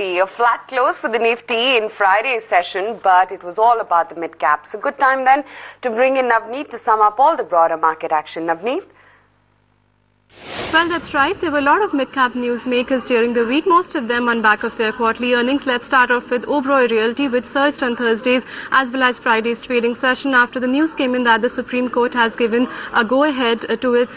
equity. A flat close for the Nifty in Friday's session, but it was all about the mid-caps. A good time then to bring in Navneet to sum up all the broader market action. Navneet? Well, that's right. There were a lot of mid-cap newsmakers during the week, most of them on back of their quarterly earnings. Let's start off with Oberoi Realty, which surged on Thursday's as well as Friday's trading session after the news came in that the Supreme Court has given a go-ahead to its,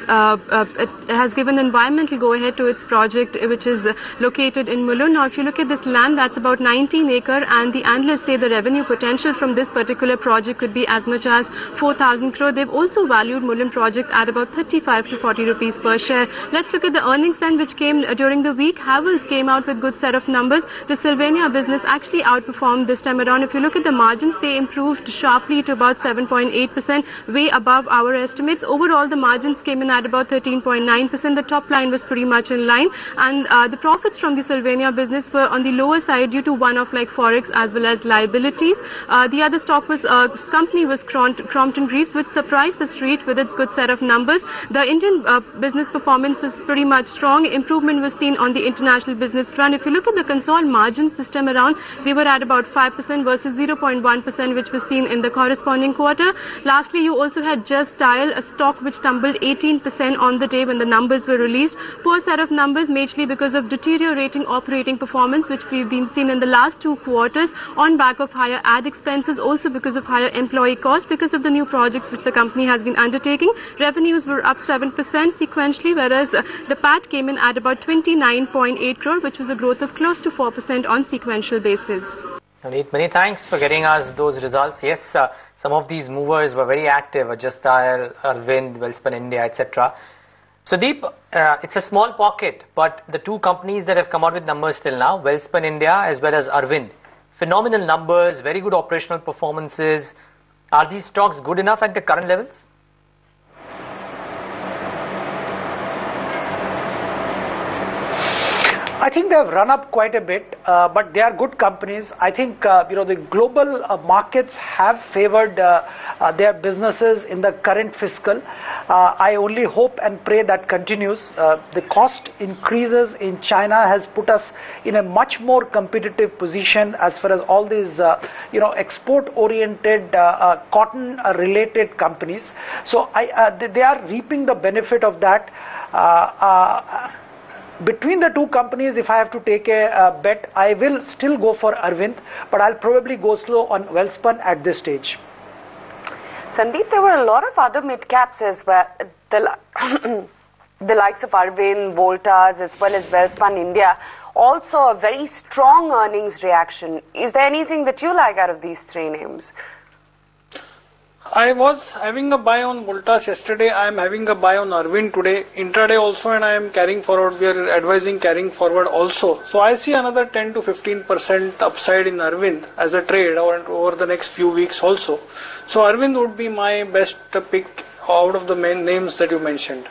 has given environmental go-ahead to its project, which is located in Mulund. Now, if you look at this land, that's about 19 acre, and the analysts say the revenue potential from this particular project could be as much as 4,000 crore. They've also valued Mulund project at about 35 to 40 rupees per share. Let's look at the earnings then, which came during the week. Havells came out with good set of numbers. The Sylvania business actually outperformed this time around. If you look at the margins, they improved sharply to about 7.8%, way above our estimates. Overall, the margins came in at about 13.9%. The top line was pretty much in line, and the profits from the Sylvania business were on the lower side due to one-off like forex as well as liabilities. The other stock was company was Crompton which surprised the street with its good set of numbers. The Indian business performance was pretty much strong. Improvement was seen on the international business front. If you look at the consolidated margins this time around, they were at about 5% versus 0.1%, which was seen in the corresponding quarter. Lastly, you also had Justdial, a stock which tumbled 18% on the day when the numbers were released. Poor set of numbers, majorly because of deteriorating operating performance, which we've been seen in the last 2 quarters on back of higher ad expenses, also because of higher employee costs, because of the new projects which the company has been undertaking. Revenues were up 7% sequentially, whereas the PAT came in at about 29.8 crore, which was a growth of close to 4% on sequential basis. Many thanks for getting us those results. Yes, some of these movers were very active, Justdial, Arvind, Welspun India, etc. So Deep, it's a small pocket, but the 2 companies that have come out with numbers till now, Welspun India as well as Arvind, phenomenal numbers, very good operational performances. Are these stocks good enough at the current levels? I think they have run up quite a bit, but they are good companies. I think the global markets have favored their businesses in the current fiscal. I only hope and pray that continues. The cost increases in China has put us in a much more competitive position as far as all these export-oriented cotton-related companies. So they are reaping the benefit of that. Between the 2 companies, if I have to take a bet, I will still go for Arvind, but I'll probably go slow on Welspun at this stage. Sandeep, there were a lot of other mid-caps as well. The likes of Arvind, Voltas, as well as Welspun India, also a very strong earnings reaction. Is there anything that you like out of these 3 names? I was having a buy on Voltas yesterday. I am having a buy on Arvind today, intraday also, and I am carrying forward. We are advising carrying forward also. So I see another 10 to 15% upside in Arvind as a trade over the next few weeks also. So Arvind would be my best pick out of the main names that you mentioned.